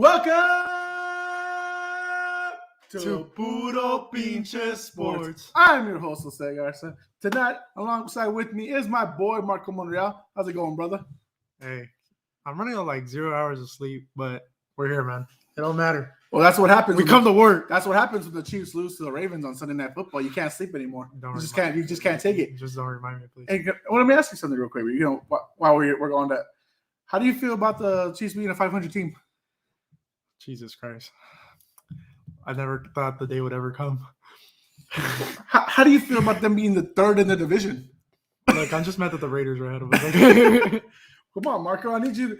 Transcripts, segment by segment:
Welcome to Puro Pinche Sports. I'm your host, Jose Garza. Tonight, alongside with me is my boy, Marco Monreal. How's it going, brother? Hey, I'm running on like 0 hours of sleep, but we're here, man. It don't matter. Well, that's what happens. We come to work. That's what happens when the Chiefs lose to the Ravens on Sunday Night Football. You can't sleep anymore. You just can't take it. Just don't remind me, please. Hey, let me ask you something real quick. You know, while we're going that, how do you feel about the Chiefs being a 500 team? Jesus Christ. I never thought the day would ever come. How do you feel about them being the third in the division? Look, I'm just mad that the Raiders are ahead of us. Come on, Marco. I need your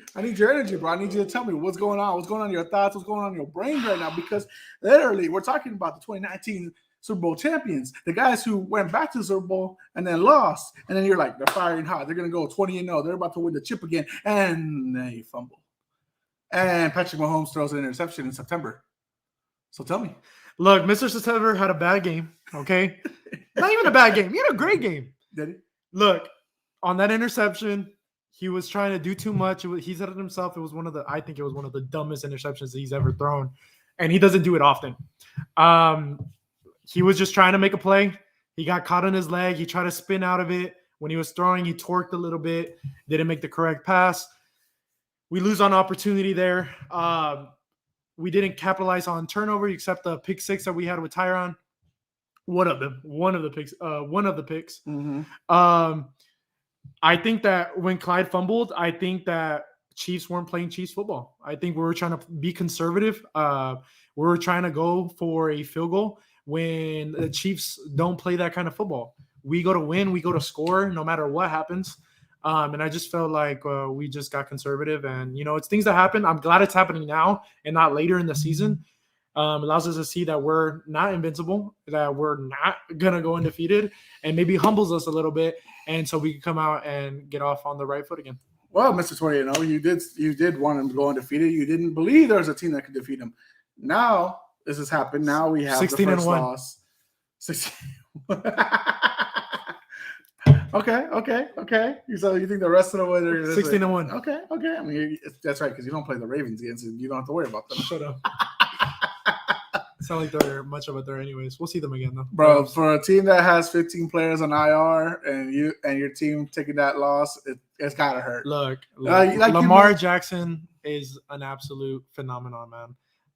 energy, bro. I need you to tell me what's going on. What's going on in your thoughts? What's going on in your brain right now? Because literally, we're talking about the 2019 Super Bowl champions, the guys who went back to the Super Bowl and then lost. And then you're like, they're firing hot. They're going to go 20-0. They're about to win the chip again. And they fumble. And Patrick Mahomes throws an interception in September. So tell me. Look, Mr. September had a bad game, okay? Not even a bad game. He had a great game. Did he? Look, on that interception, he was trying to do too much. He said it himself. I think it was one of the dumbest interceptions that he's ever thrown. And he doesn't do it often. He was just trying to make a play. He got caught on his leg. He tried to spin out of it. When he was throwing, he torqued a little bit. Didn't make the correct pass. We lose on opportunity there. We didn't capitalize on turnover except the pick six that we had with Tyron. One of the picks. Mm-hmm. I think that when Clyde fumbled, I think that Chiefs weren't playing Chiefs football. I think we were trying to be conservative. We were trying to go for a field goal when the Chiefs don't play that kind of football. We go to win. We go to score no matter what happens. And I just felt like we just got conservative. And, you know, it's things that happen. I'm glad it's happening now and not later in the season. Allows us to see that we're not invincible, that we're not going to go undefeated, and maybe humbles us a little bit. And so we can come out and get off on the right foot again. Well, Mr. 20-0, you did want him to go undefeated. You didn't believe there was a team that could defeat him. Now this has happened. Now we have 16 the first loss. 16. Okay. So you think the rest of the way they're 16-1. Okay. I mean, that's right because you don't play the Ravens against them. You don't have to worry about them. Shut up. It's not like they're much of a threat anyways. We'll see them again though. Bro, for a team that has 15 players on IR and your team taking that loss, it's gotta hurt. Look Lamar Jackson is an absolute phenomenon, man.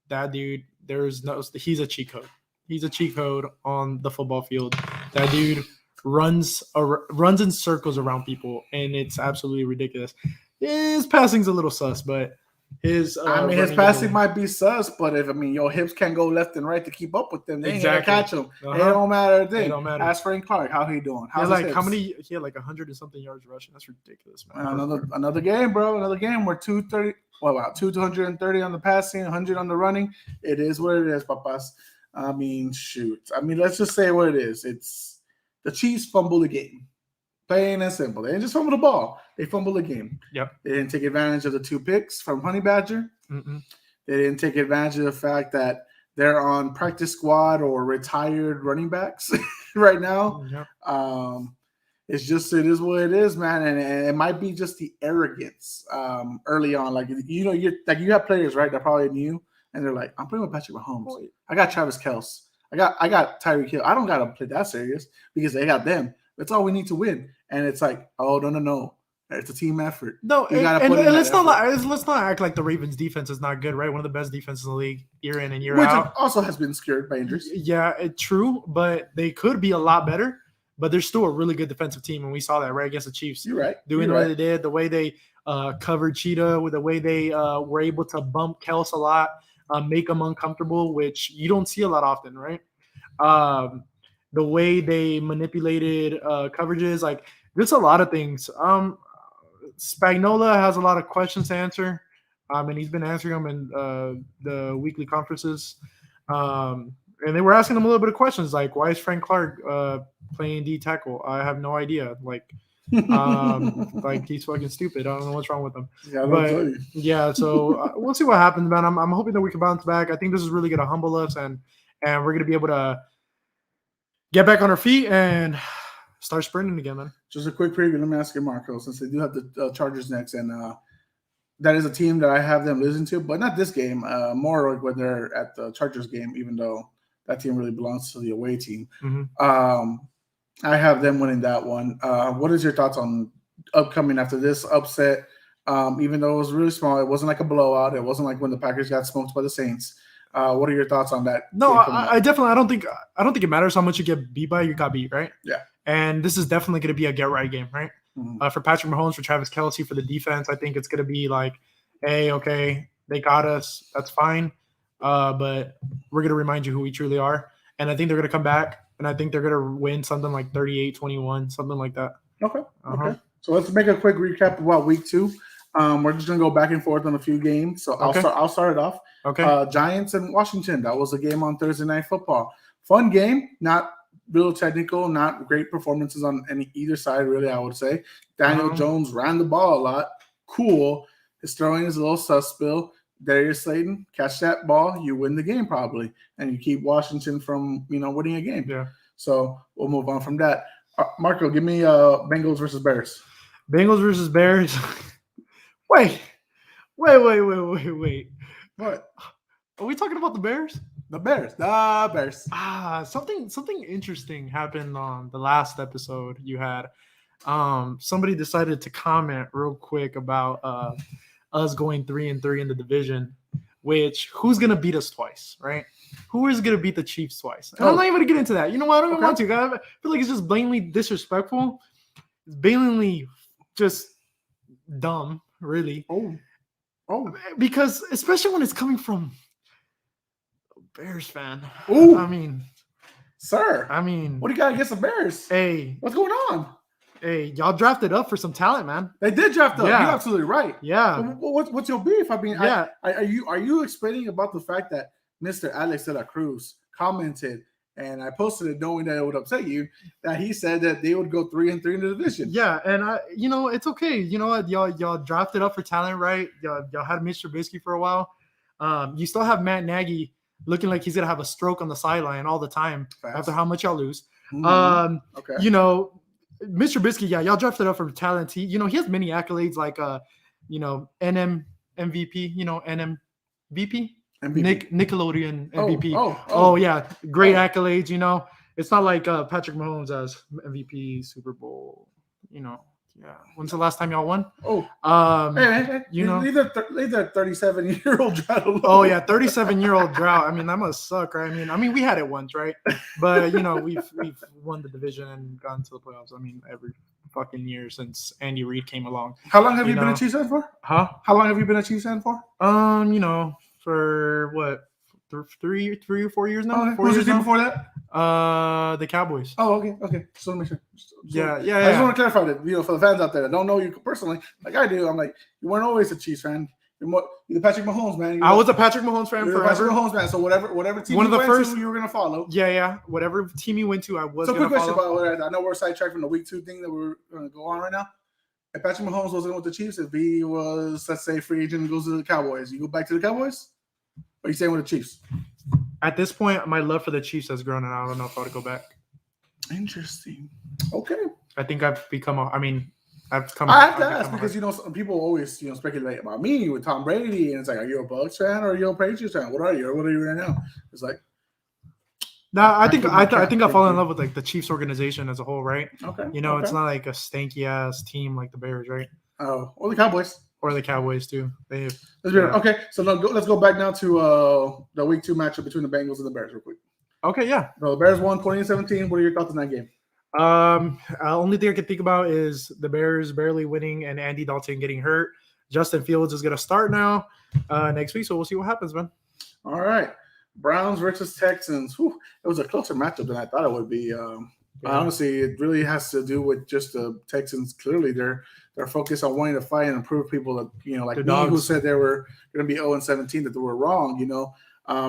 That dude, he's a cheat code. He's a cheat code on the football field. That dude runs in circles around people, and it's absolutely ridiculous. His passing's a little sus, but his passing might be sus, but if your hips can't go left and right to keep up with them, they ain't gonna catch them. It don't matter a thing. Ask Frank Clark how he doing. He had like 100 and something yards rushing. That's ridiculous, man. Another game, bro. Another game. We're 230. Well, wow, 230 on the passing, 100 on the running. It is what it is, papas. I mean, shoot. Let's just say what it is. It's the Chiefs fumble the game. Plain and simple. They didn't just fumble the ball. They fumbled the game. Yep. They didn't take advantage of the 2 picks from Honey Badger. Mm-mm. They didn't take advantage of the fact that they're on practice squad or retired running backs right now. Yep. It is what it is, man. And it might be just the arrogance early on. Like, you have players, right, that probably knew, and they're like, I'm playing with Patrick Mahomes. I got Travis Kelce. I got Tyreek Hill. I don't got to play that serious because they got them. That's all we need to win. And it's like, oh, no. It's a team effort. No, let's not act like the Ravens defense is not good, right? One of the best defenses in the league year in and year out. Which also has been scared by injuries. Yeah, true, but they could be a lot better. But they're still a really good defensive team, and we saw that right against the Chiefs. You're right. Doing the way they did, the way they covered Cheetah, with the way they were able to bump Kelce a lot, make them uncomfortable, which you don't see a lot often, right? The way they manipulated coverages, like there's a lot of things. Spagnuolo has a lot of questions to answer, and he's been answering them in the weekly conferences. And they were asking him a little bit of questions, like, why is Frank Clark playing D tackle? I have no idea. Like he's fucking stupid. I don't know what's wrong with him. So we'll see what happens, man. I'm hoping that we can bounce back. I think this is really going to humble us, and we're going to be able to get back on our feet and start sprinting again, man. Just a quick preview. Let me ask you, Marco, since they do have the Chargers next, and that is a team that I have them losing to, but not this game. More like when they're at the Chargers game, even though that team really belongs to the away team. I have them winning that one. What is your thoughts on upcoming after this upset? Even though it was really small, it wasn't like a blowout. It wasn't like when the Packers got smoked by the Saints. What are your thoughts on that? No, I definitely I don't think it matters how much you get beat by. You got beat, right? Yeah. And this is definitely going to be a get right game, right? For Patrick Mahomes, for Travis Kelce, for the defense, I think it's going to be like, hey, okay, they got us. That's fine. But we're going to remind you who we truly are. And I think they're going to come back, and I think they're going to win something like 38-21, something like that. Okay. Okay. So let's make a quick recap about week 2. We're just going to go back and forth on a few games. So I'll start it off. Okay. Giants and Washington. That was a game on Thursday Night Football. Fun game. Not real technical. Not great performances on either side, really, I would say. Daniel Jones ran the ball a lot. Cool. His throwing is a little suspect. Darius Slayton, catch that ball, you win the game probably, and you keep Washington from winning a game. Yeah. So we'll move on from that. Marco, give me Bengals versus Bears. Bengals versus Bears. Wait. What? Are we talking about the Bears? The Bears. Something interesting happened on the last episode you had. Somebody decided to comment real quick about us going 3-3 in the division, which who's gonna beat us twice, right? Who is gonna beat the Chiefs twice? And I'm not even gonna get into that. You know what? I don't even want to. I feel like it's just blatantly disrespectful. It's blatantly just dumb, really. Oh. Because especially when it's coming from a Bears fan. Ooh. I mean, sir. What do you got against the Bears? Hey, what's going on? Hey, y'all drafted up for some talent, man. They did draft up. Yeah. You're absolutely right. Yeah. What's your beef? I mean, yeah. Are you explaining about the fact that Mr. Alex de la Cruz commented, and I posted it knowing that it would upset you, that he said that they would go 3-3 in the division? Yeah, and it's okay. You know what? Y'all drafted up for talent, right? Y'all had Mr. Trubisky for a while. You still have Matt Nagy looking like he's gonna have a stroke on the sideline all the time after how much y'all lose. Okay. Mr. Trubisky, y'all drafted up for talent. He has many accolades like NM MVP, NMVP, Nickelodeon MVP. Oh yeah, great accolades. It's not like Patrick Mahomes as MVP Super Bowl. Yeah. When's the last time y'all won? Leave that 37-year-old drought alone. Oh yeah, 37-year-old drought. I mean, that must suck, right? I mean, we had it once, right? But we've won the division and gone to the playoffs. I mean, every fucking year since Andy Reid came along. How long have you been a Chiefs fan for? Huh? How long have you been a Chiefs fan for? For what? 3 or 4 years now. Oh, 4 years before that? The Cowboys. Oh, okay. So let me make sure. Yeah. I just want to clarify that, for the fans out there that don't know you personally, like I do. I'm like, you weren't always a Chiefs fan. You're the Patrick Mahomes man. I was a Patrick Mahomes fan forever. Patrick Mahomes man. So whatever team you went to, you were gonna follow. Yeah. Whatever team you went to, I was. So quick question about what I know we're sidetracked from the week 2 thing that we're gonna go on right now. If Patrick Mahomes wasn't with the Chiefs, if he was, let's say, free agent and goes to the Cowboys, you go back to the Cowboys, or are you staying with the Chiefs? At this point, my love for the Chiefs has grown, and I don't know if I would go back. Interesting. Okay. I think I've become I have to ask because some people always speculate about me with Tom Brady, and it's like, are you a Bucs fan or are you a Patriots fan? What are you? What are you right now? It's like, no, I think I fall in love with like the Chiefs organization as a whole, right? Okay. It's not like a stanky ass team like the Bears, right? Oh, or the Cowboys. Or the Cowboys too. Okay, so let's go back now to the week 2 matchup between the Bengals and the Bears real quick. Okay, yeah. So the Bears won 20-17. What are your thoughts on that game? Only thing I can think about is the Bears barely winning and Andy Dalton getting hurt. Justin Fields is going to start now next week, so we'll see what happens, man. All right. Browns versus Texans. Whew, it was a closer matchup than I thought it would be. Honestly, it really has to do with just the Texans. Clearly, they're focused on wanting to fight and improve people that, like me, who said they were going to be 0-17, that they were wrong,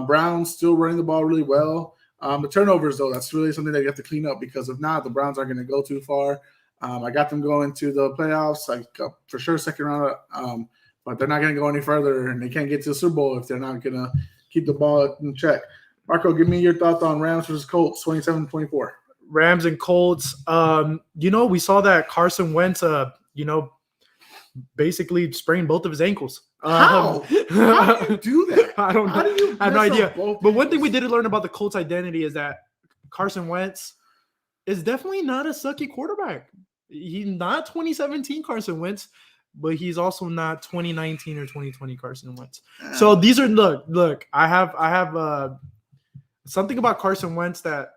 Browns still running the ball really well. The turnovers, though, that's really something that you have to clean up, because if not, the Browns aren't going to go too far. I got them going to the playoffs, for sure, second round, but they're not going to go any further, and they can't get to the Super Bowl if they're not going to keep the ball in check. Marco, give me your thoughts on Rams versus Colts, 27-24. Rams and Colts. We saw that Carson Wentz, basically sprained both of his ankles. How? How do you do that? I don't How know. do you I have no mess up idea. both But one thing we ankles? did learn about the Colts' identity is that Carson Wentz is definitely not a sucky quarterback. He's not 2017 Carson Wentz, but he's also not 2019 or 2020 Carson Wentz. So these are look. I have something about Carson Wentz that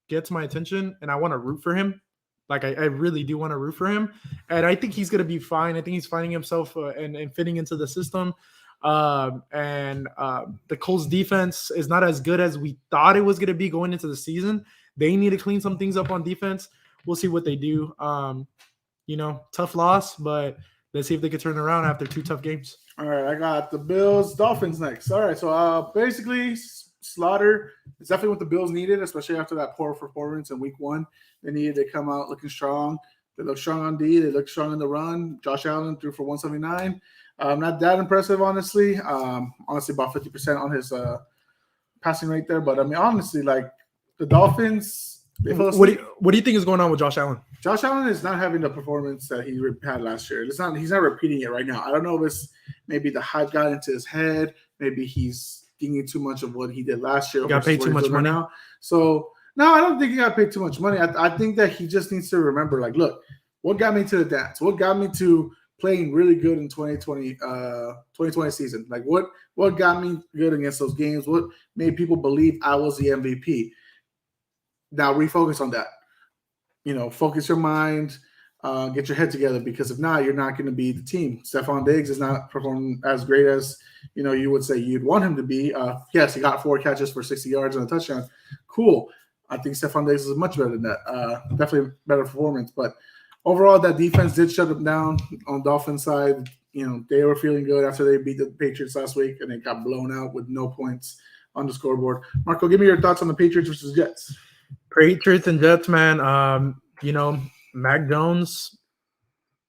gets my attention, and I want to root for him. Like I really do want to root for him, and I think he's gonna be fine. I think he's finding himself and fitting into the system. The Colts defense is not as good as we thought it was gonna be going into the season. They need to clean some things up on defense. We'll see what they do. Tough loss, but let's see if they can turn around after 2 tough games. All right, I got the Bills, Dolphins next. All right, so basically, Slaughter is definitely what the Bills needed, especially after that poor performance in Week 1. They needed to come out looking strong. They look strong on D. They look strong in the run. Josh Allen threw for 179. Not that impressive, honestly. Honestly, about 50% on his passing rate there. But I mean, honestly, like the Dolphins, they fell What asleep. do you think is going on with Josh Allen? Josh Allen is not having the performance that he had last year. He's not repeating it right now. I don't know if it's maybe the hype got into his head. Maybe he's thinking too much of what he did last year. Got paid too much money now. So no, I don't think he got paid too much money. I think that he just needs to remember, like, look, what got me to the dance? What got me to playing really good in 2020 season? Like what got me good against those games? What made people believe I was the MVP? Now refocus on that. Focus your mind, get your head together, because if not, you're not going to be the team. Stephon Diggs is not performing as great as, you would say you'd want him to be. Yes, he got 4 catches for 60 yards and a touchdown. Cool. I think Stephon Diggs is much better than that. Definitely better performance. But overall, that defense did shut them down on the Dolphins side. They were feeling good after they beat the Patriots last week, and they got blown out with no points on the scoreboard. Marco, give me your thoughts on the Patriots versus Jets. Patriots and Jets, man. Mac Jones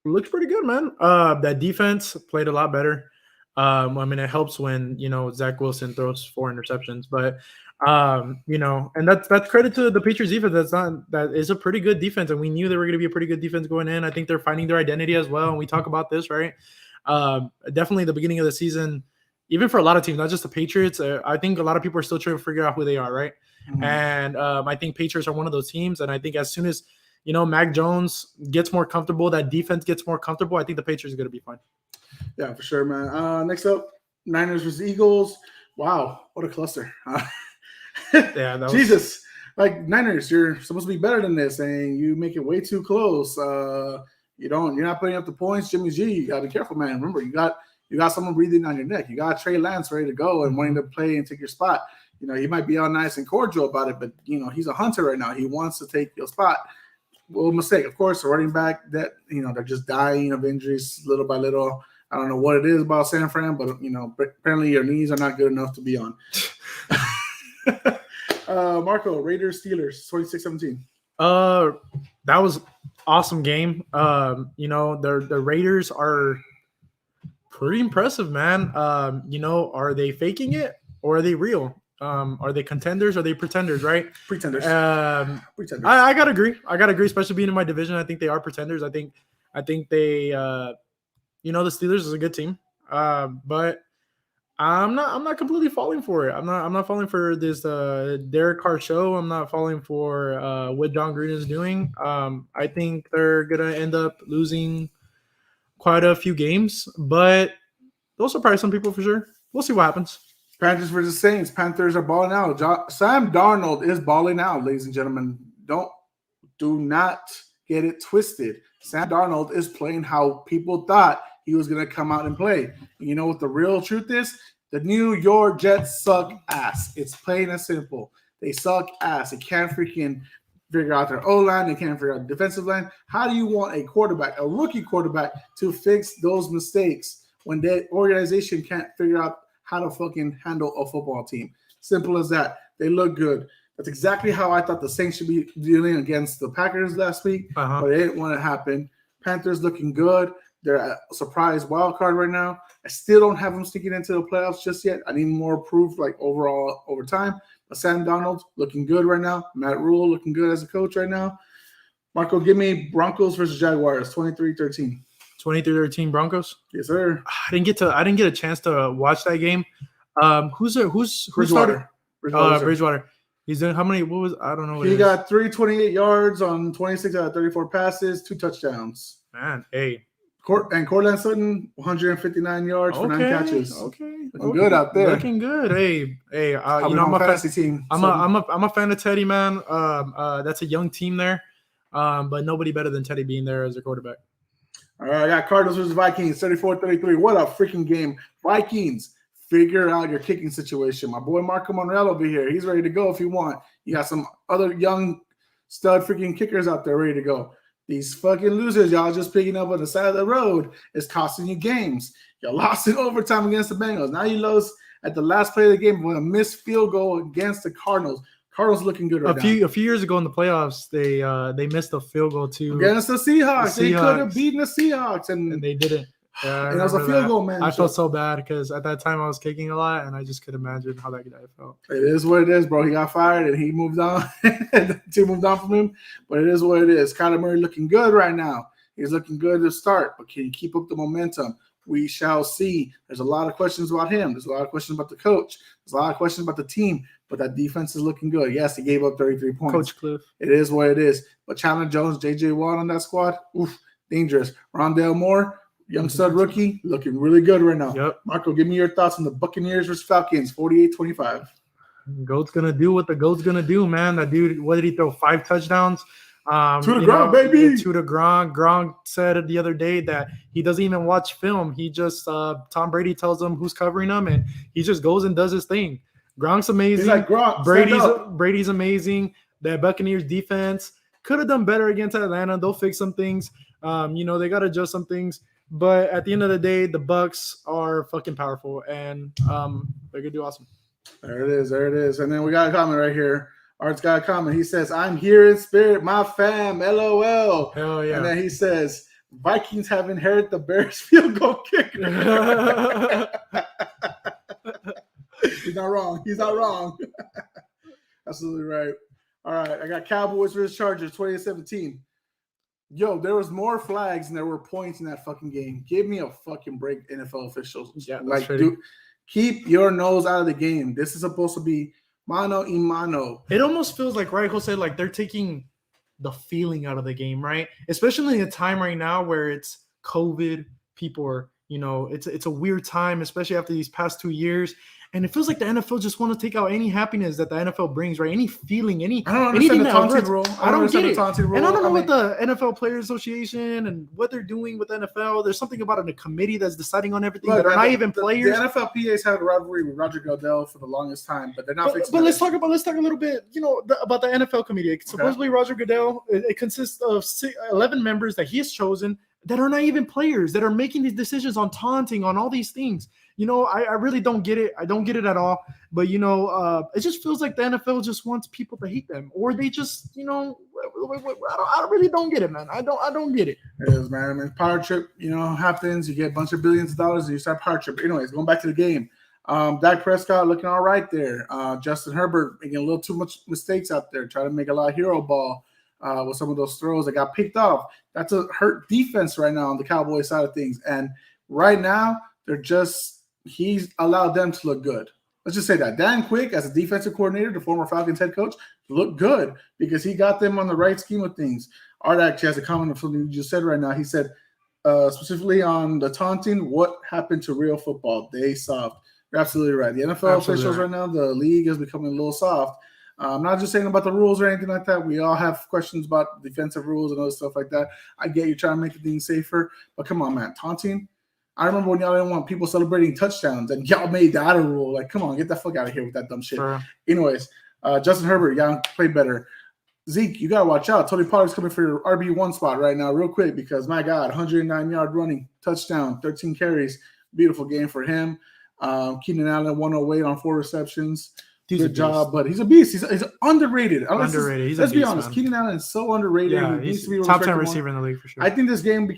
looks pretty good, man. That defense played a lot better. It helps when Zach Wilson throws 4 interceptions, but and that's credit to the Patriots defense. That is a pretty good defense, and we knew they were going to be a pretty good defense going in. I think they're finding their identity as well, and we talk about this, right? Definitely the beginning of the season, even for a lot of teams, not just the Patriots. I think a lot of people are still trying to figure out who they are, right? Mm-hmm. And I think Patriots are one of those teams, and I think as soon as Mac Jones gets more comfortable, that defense gets more comfortable, I think the Patriots are going to be fine. Yeah, for sure, man. Next up, Niners versus Eagles. Wow, what a cluster. Yeah, Jesus. Like, Niners, you're supposed to be better than this, and you make it way too close. You're not putting up the points. Jimmy G, you gotta be careful, man. Remember, you got someone breathing on your neck. You got Trey Lance ready to go and wanting to play and take your spot. He might be all nice and cordial about it, but he's a hunter right now. He wants to take your spot. Well, mistake, of course, a running back that they're just dying of injuries little by little. I don't know what it is about San Fran, but apparently your knees are not good enough to be on. Marco, Raiders Steelers 26-17. That was awesome game. The Raiders are pretty impressive, man. Are they faking it or are they real? Are they contenders? Or are they pretenders? Right? Pretenders. Pretenders. I gotta agree. Especially being in my division. I think they are pretenders. I think they. The Steelers is a good team. But I'm not completely falling for it. I'm not falling for this Derek Carr show. I'm not falling for what John Green is doing. I think they're gonna end up losing quite a few games, but they'll surprise some people for sure. We'll see what happens. Panthers versus Saints. Panthers are balling out. Sam Darnold is balling out, ladies and gentlemen. Do not get it twisted. Sam Darnold is playing how people thought he was going to come out and play. And you know what the real truth is? The New York Jets suck ass. It's plain and simple. They suck ass. They can't freaking figure out their O-line. They can't figure out the defensive line. How do you want a rookie quarterback, to fix those mistakes when the organization can't figure out how to fucking handle a football team? Simple as that. They look good. That's exactly how I thought the Saints should be dealing against the Packers last week, but it didn't want to happen. Panthers looking good. They're a surprise wild card right now. I still don't have them sneaking into the playoffs just yet. I need more proof, like overall over time. But Sam Darnold looking good right now. Matt Rule looking good as a coach right now. Marco, give me Broncos versus Jaguars, 23-13. 23-13 Broncos. Yes, sir. I didn't get a chance to watch that game. Who started? Bridgewater. He's doing how many? What was I don't know. What he got 328 yards on 26 out of 34 passes, 2 touchdowns. Man, hey. And Cortland Sutton, 159 yards for 9 catches. Okay, looking good out there. Looking good. Hey. I'm a fantasy team. I'm a fan of Teddy, man. That's a young team there, but nobody better than Teddy being there as a quarterback. All right, I got Cardinals versus Vikings, 34-33. What a freaking game! Vikings, figure out your kicking situation. My boy Marco Monreal over here, he's ready to go if you want. You got some other young stud freaking kickers out there ready to go. These fucking losers, y'all just picking up on the side of the road is costing you games. You lost in overtime against the Bengals. Now you lost at the last play of the game with a missed field goal against the Cardinals. Cardinals looking good right now. A few years ago in the playoffs, they missed a field goal too against the Seahawks. They could have beaten the Seahawks, and they didn't. And it was a field goal, man. I felt so bad because at that time I was kicking a lot, and I just could imagine how that guy felt. It is what it is, bro. He got fired, and he moved on. The team moved on from him, but it is what it is. Kyler Murray looking good right now. He's looking good to start, but can he keep up the momentum? We shall see. There's a lot of questions about him. There's a lot of questions about the coach. There's a lot of questions about the team, but that defense is looking good. Yes, he gave up 33 points. Coach Cliff. It is what it is. But Chandler Jones, J.J. Watt on that squad, oof, dangerous. Rondale Moore, young stud rookie, looking really good right now. Yep. Marco, give me your thoughts on the Buccaneers versus Falcons, 48-25. GOAT's going to do what the GOAT's going to do, man. That dude, what did he throw? 5 touchdowns? To the Gronk, baby. To the Gronk. Gronk said the other day that he doesn't even watch film. He just Tom Brady tells him who's covering him, and he just goes and does his thing. Gronk's amazing. He's like Gronk. Brady's amazing. The Buccaneers defense could have done better against Atlanta. They'll fix some things. They got to adjust some things. But at the end of the day, the Bucs are fucking powerful, and they're gonna do awesome. There it is. And then we got a comment right here. Art's got a comment. He says, "I'm here in spirit, my fam. LOL." Hell yeah. And then he says, "Vikings have inherited the Bears field goal kicker." He's not wrong. Absolutely right. All right, I got Cowboys versus Chargers, 2017. Yo, there was more flags than there were points in that fucking game. Give me a fucking break, NFL officials. Yeah, dude, keep your nose out of the game. This is supposed to be mano y mano. It almost feels like, right, Jose, like they're taking the feeling out of the game, right? Especially in a time right now where it's COVID, people are, it's a weird time, especially after these past 2 years. And it feels like the NFL just want to take out any happiness that the NFL brings, right? Any feeling, anything the taunting rule. I don't get it. And I don't know what the NFL Players Association and what they're doing with the NFL. There's something about a committee that's deciding on everything that are not even players. The NFLPA's had a rivalry with Roger Goodell for the longest time, but they're not fixing it. But let's talk a little bit, about the NFL committee. Supposedly Roger Goodell, it consists of 11 members that he has chosen that are not even players, that are making these decisions on taunting, on all these things. I really don't get it. I don't get it at all. But, it just feels like the NFL just wants people to hate them. Or they just, I really don't get it, man. I don't get it. It is, man. I mean, power trip, happens. You get a bunch of billions of dollars and you start power trip. Anyways, going back to the game. Dak Prescott looking all right there. Justin Herbert making a little too much mistakes out there, trying to make a lot of hero ball with some of those throws that got picked off. That's a hurt defense right now on the Cowboys side of things. And right now, he's allowed them to look good. Let's just say that. Dan Quick, as a defensive coordinator, the former Falcons head coach, looked good because he got them on the right scheme of things. Art actually has a comment on something you just said right now. He said, specifically on the taunting, what happened to real football? They soft. You're absolutely right. The NFL officials right now, the league is becoming a little soft. I'm not just saying about the rules or anything like that. We all have questions about defensive rules and other stuff like that. I get you trying to make things safer, but come on, man. Taunting? I remember when y'all didn't want people celebrating touchdowns and y'all made that a rule. Like, come on, get the fuck out of here with that dumb shit. Sure. Anyways, Justin Herbert, y'all played better. Zeke, you got to watch out. Tony Pollard's coming for your RB1 spot right now real quick because, my God, 109-yard running, touchdown, 13 carries. Beautiful game for him. Keenan Allen, 108 on 4 receptions. Good job, but he's a beast. He's underrated. Underrated. Let's be honest. Keenan Allen is so underrated. Yeah, he needs to be top 10 receiver in the league for sure. I think this game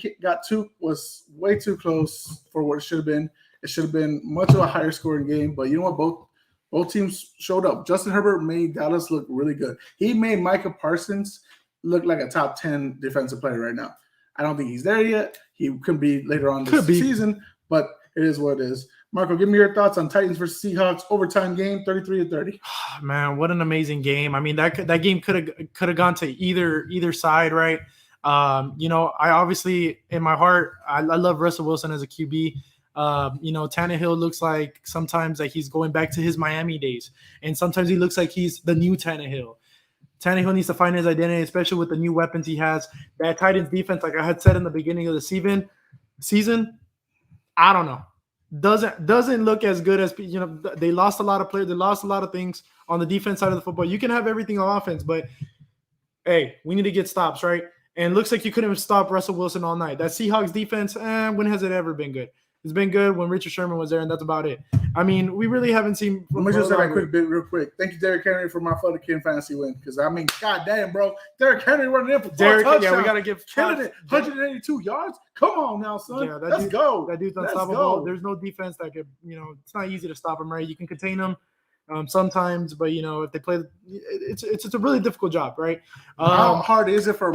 was way too close for what it should have been. It should have been much of a higher scoring game, but you know what? Both teams showed up. Justin Herbert made Dallas look really good. He made Micah Parsons look like a top 10 defensive player right now. I don't think he's there yet. He could be later on this Could be. season, but it is what it is. Marco, give me your thoughts on Titans versus Seahawks overtime game, 33-30. Man, what an amazing game! I mean, that game could have gone to either side, right? I obviously in my heart, I love Russell Wilson as a QB. Tannehill looks like sometimes like he's going back to his Miami days, and sometimes he looks like he's the new Tannehill. Tannehill needs to find his identity, especially with the new weapons he has. That Titans defense, like I had said in the beginning of the season, I don't know. Doesn't look as good as they lost a lot of players, they lost a lot of things on the defense side of the football. You can have everything on offense, but hey, we need to get stops, right? And it looks like you couldn't stop Russell Wilson all night. That Seahawks defense, when has it ever been good? It's been good when Richard Sherman was there, and that's about it. I mean, we really haven't seen. Let me just say that quick bit, real quick. Thank you, Derrick Henry, for my Florida King fantasy win. Because I mean, goddamn, bro, Derrick Henry running in for 4 touchdowns. Yeah, we gotta give killing it. 182 yards. Come on now, son. Yeah, let's go. That dude's unstoppable. There's no defense that could, it's not easy to stop him, right? You can contain him sometimes, but if they play, it's a really difficult job, right? How hard is it for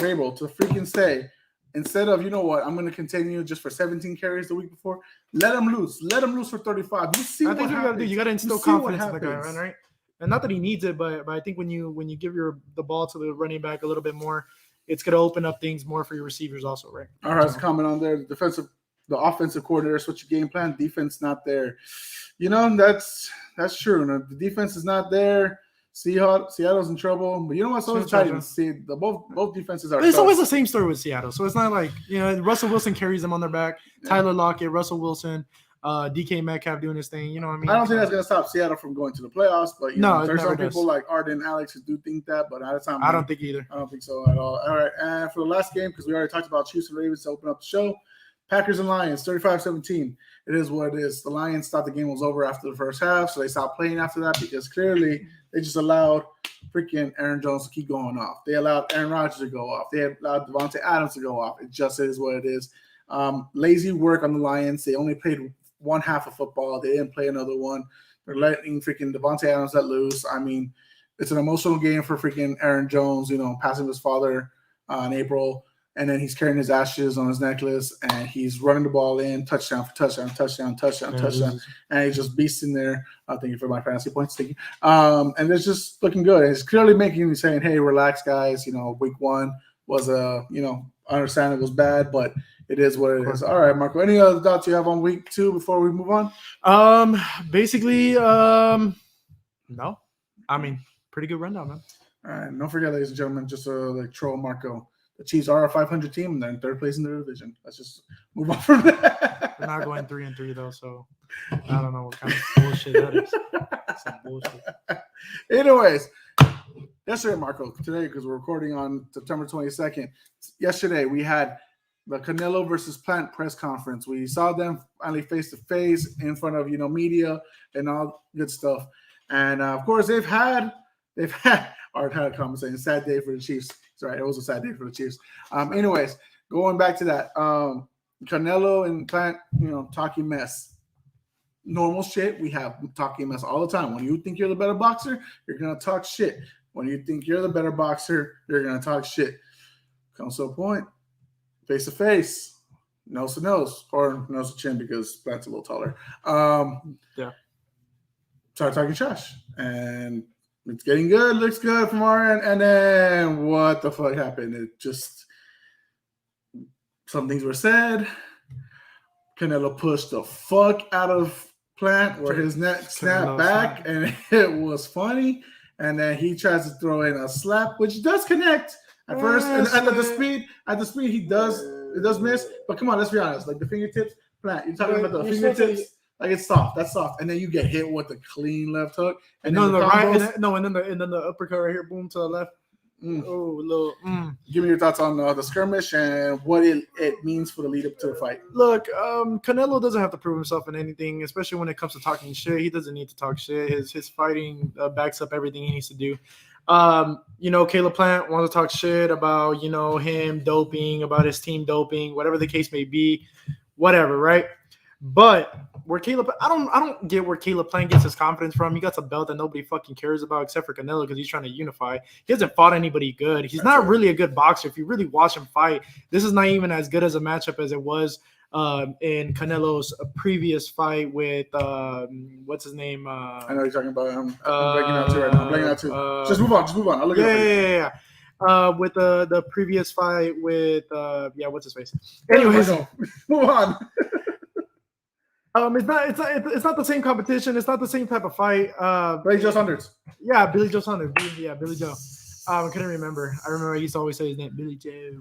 Rabel to freaking say? Instead of, I'm going to continue just for 17 carries the week before, let him loose. Let him loose for 35. You see, I think you got to instill confidence in the guy, right? And not that he needs it, but I think when you give the ball to the running back a little bit more, it's going to open up things more for your receivers also, right? All right, let's comment on there. The offensive coordinator switch game plan, defense not there. That's true. The defense is not there. Seattle's in trouble, but you know what? So is Titans. See, both defenses are. It's always the same story with Seattle, so it's not like Russell Wilson carries them on their back. Yeah. Tyler Lockett, Russell Wilson, DK Metcalf doing his thing. You know what I mean? I don't think that's gonna stop Seattle from going to the playoffs, but there's some people like Arden and Alex who do think that, but at the time, I don't think either. I don't think so at all. All right, and for the last game, because we already talked about Chiefs and Ravens to open up the show, Packers and Lions, 35-17. It is what it is. The Lions thought the game was over after the first half, so they stopped playing after that because clearly they just allowed freaking Aaron Jones to keep going off. They allowed Aaron Rodgers to go off. They allowed Devontae Adams to go off. It just is what it is. Lazy work on the Lions. They only played one half of football. They didn't play another one. They're letting freaking Devontae Adams let loose. I mean, it's an emotional game for freaking Aaron Jones, passing his father in April. And then he's carrying his ashes on his necklace, and he's running the ball in, touchdown for touchdown, and he's just beasting there. Thank you for my fantasy points. Thank you. And it's just looking good. It's clearly making me saying, "Hey, relax, guys. Week 1 was I understand it was bad, but it is what it is." All right, Marco. Any other thoughts you have on week 2 before we move on? Basically, no. I mean, pretty good rundown, man. All right. Don't forget, ladies and gentlemen, just troll Marco. The Chiefs are a 500 team, and they're in 3rd place in their division. Let's just move on from that. They're not going 3-3 though, so I don't know what kind of bullshit that is. Some bullshit. Anyways, yesterday, Marco, today, because we're recording on September 22nd, yesterday we had the Canelo versus Plant press conference. We saw them finally face-to-face in front of, media and all good stuff. And, of course, they've had Art had a comment saying, sad day for the Chiefs. Right, it was a sad day for the Chiefs. Anyways, going back to that, Canelo and Plant, talking mess. Normal shit. We have talking mess all the time. When you think you're the better boxer, you're gonna talk shit. When you think you're the better boxer, you're gonna talk shit. Comes to a point, face to face, nose to nose, or nose to chin because Plant's a little taller. Yeah. Start talking trash, and it's getting good, looks good from our end, and then what the fuck happened? It just, some things were said. Canelo pushed the fuck out of Plant where his neck snapped back, and it was funny. And then he tries to throw in a slap, which does connect at first. And at the speed, it does miss. But come on, let's be honest. Like the fingertips, Plant, you're talking about the fingertips. Like it's soft, that's soft, and then you get hit with a clean left hook, and then the uppercut right here, boom to the left. Give me your thoughts on the skirmish and what it means for the lead up to the fight. Look, Canelo doesn't have to prove himself in anything, especially when it comes to talking shit. He doesn't need to talk shit. His fighting backs up everything he needs to do. Canelo-Plant wants to talk shit about him doping, about his team doping, whatever the case may be, whatever, right? But where Caleb, I don't get where Caleb-Plant gets his confidence from. He got a belt that nobody fucking cares about except for Canelo because he's trying to unify. He hasn't fought anybody good. He's not really a good boxer. If you really watch him fight, this is not even as good as a matchup as it was in Canelo's previous fight with what's his name? I know you're talking about him. I'm breaking out too right now. I'm breaking out too. Just move on. I'll look yeah. With the previous fight with what's his face? Anyways, move on. It's not the same competition. It's not the same type of fight. Billy Joe Saunders. Yeah, Billy Joe Saunders. Billy Joe. I couldn't remember. I remember I used to always say his name, Billy Joe,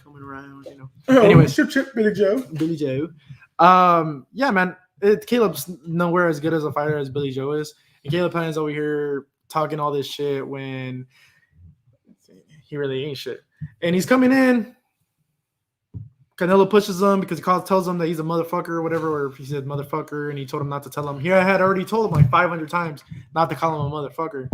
coming around, you know. Anyways, chip, Billy Joe. Billy Joe. Yeah, man. Caleb's nowhere as good as a fighter as Billy Joe is, and Caleb-Plant is over here talking all this shit when he really ain't shit. And he's coming in. Canelo pushes him because he tells him that he's a motherfucker or whatever, or if he said motherfucker, and he told him not to tell him. Here I had already told him like 500 times not to call him a motherfucker.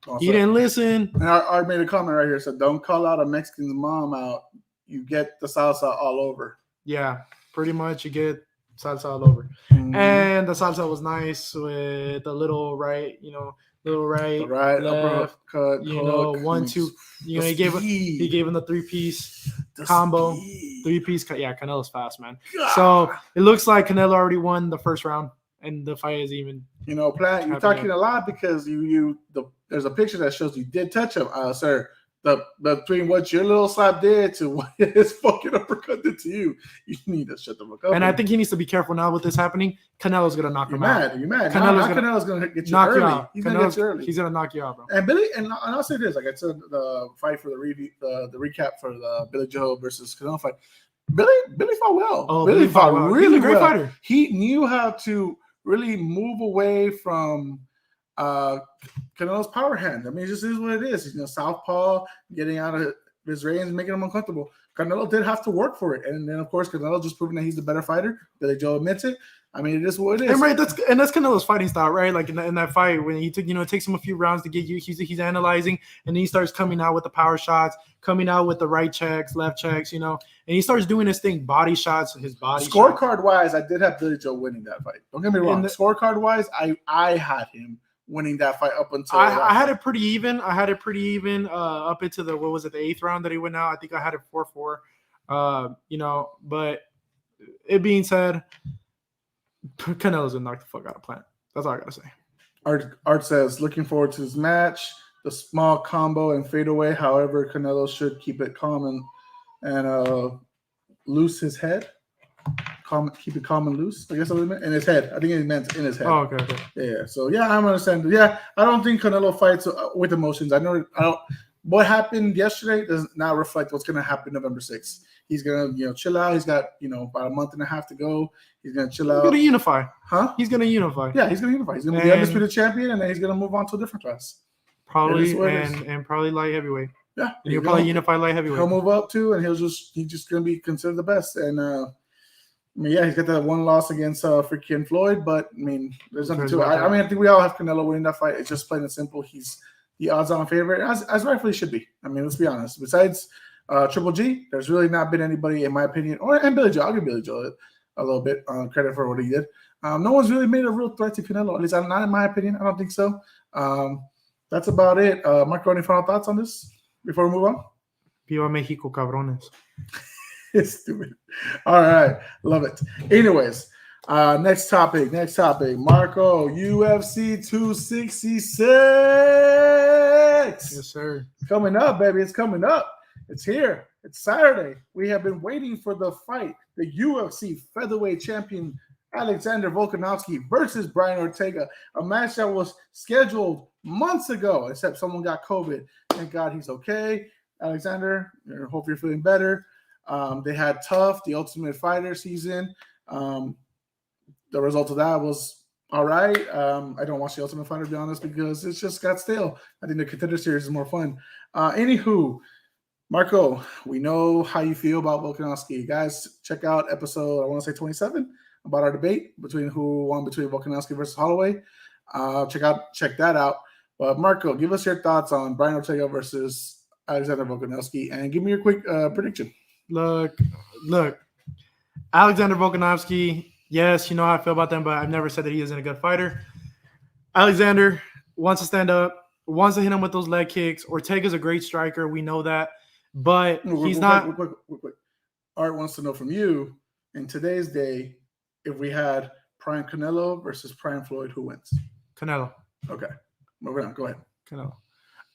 Also, he didn't listen. And I made a comment right here. Said, don't call out a Mexican's mom out. You get the salsa all over. Yeah, pretty much you get salsa all over. Mm-hmm. And the salsa was nice with a little right, left, cut, 1, 2. You know, he gave him the 3-piece combo. 3-piece. Yeah, Canelo's fast, man. God. So it looks like Canelo already won the first round, and the fight is even. You know, Plant, you're talking a lot because there's a picture that shows you did touch him, sir. Between what your little slap did to what his fucking uppercut did to you, you need to shut the fuck up. And I think he needs to be careful now with this happening. Canelo's gonna knock him out. You're mad. Canelo's gonna get you knock early. You out. He's gonna get you early. He's gonna knock you out, bro. And Billy, and I'll say this: like I said, the fight for the review, the recap for the Billy Joe versus Canelo fight. Billy fought well. Oh, Billy fought well. Really He's a great well. fighter. He knew how to really move away from Canelo's power hand. I mean, it just is what it is. Southpaw, getting out of his reins, making him uncomfortable. Canelo did have to work for it, and then of course Canelo just proving that he's the better fighter. Billy Joe admits it. I mean, it is what it is. And that's Canelo's fighting style, right? Like in that fight when he took, it takes him a few rounds to get you. He's analyzing, and then he starts coming out with the power shots, coming out with the right checks, left checks, and he starts doing his thing, body shots, his body. Scorecard wise, I did have Billy Joe winning that fight. Don't get me wrong. Scorecard wise, I had him winning that fight up until I had it pretty even. Up into the 8th round that he went out. I think I had it 4-4. But it being said, Canelo's gonna knock the fuck out of Plant. That's all I gotta say. Art says looking forward to his match. The small combo and fadeaway. However, Canelo should keep it calm and loose his head. Keep it calm and loose. I guess that's what he meant. In his head. I think he meant in his head. Oh, okay. Yeah. So yeah, I'm understanding. Yeah, I don't think Canelo fights with emotions. I don't. What happened yesterday does not reflect what's going to happen November 6th. He's going to, chill out. He's got, about a month and a half to go. He's going to chill out. He's going to unify. Huh? He's going to unify. Yeah, he's going to unify. He's going to be the undisputed champion, and then he's going to move on to a different class. Probably, and probably light heavyweight. Yeah. And he'll probably unify light heavyweight. He'll move up too, and he's just going to be considered the best. And, he's got that one loss against freaking Floyd, but, there's nothing to it. I think we all have Canelo winning that fight. It's just plain and simple. He's the odds-on favorite, as rightfully should be. Let's be honest. Besides Triple G, there's really not been anybody, in my opinion, and Billy Joe. I'll give Billy Joe a little bit credit for what he did. No one's really made a real threat to Canelo, at least not in my opinion. I don't think so. That's about it. Marco, any final thoughts on this before we move on? Viva Mexico, cabrones. It's stupid. All right. Love it. Anyways, next topic. Marco, UFC 266. Yes, sir. It's coming up, baby. It's coming up. It's here. It's Saturday. We have been waiting for the fight. The UFC featherweight champion Alexander Volkanovski versus Brian Ortega. A match that was scheduled months ago, except someone got COVID. Thank God he's okay. Alexander, I hope you're feeling better. They had Tough, the Ultimate Fighter season. The result of that was all right. I don't watch the Ultimate Fighter, to be honest, because it's just got stale. I think the Contender Series is more fun. Anywho, Marco, we know how you feel about Volkanovski. Guys, check out episode, I want to say 27, about our debate between who won between Volkanovski versus Holloway. Check that out. But Marco, give us your thoughts on Brian Ortega versus Alexander Volkanovski, and give me your quick prediction. Look, Alexander Volkanovski Yes, you know how I feel about them, but I've never said that he isn't a good fighter. Alexander wants to stand up, wants to hit him with those leg kicks. Ortega's a great striker. We know that. But he's not. Real quick. Art wants to know from you, in today's day, if we had Prime Canelo versus Prime Floyd, who wins? Canelo. Okay. Moving on. Go ahead. Canelo.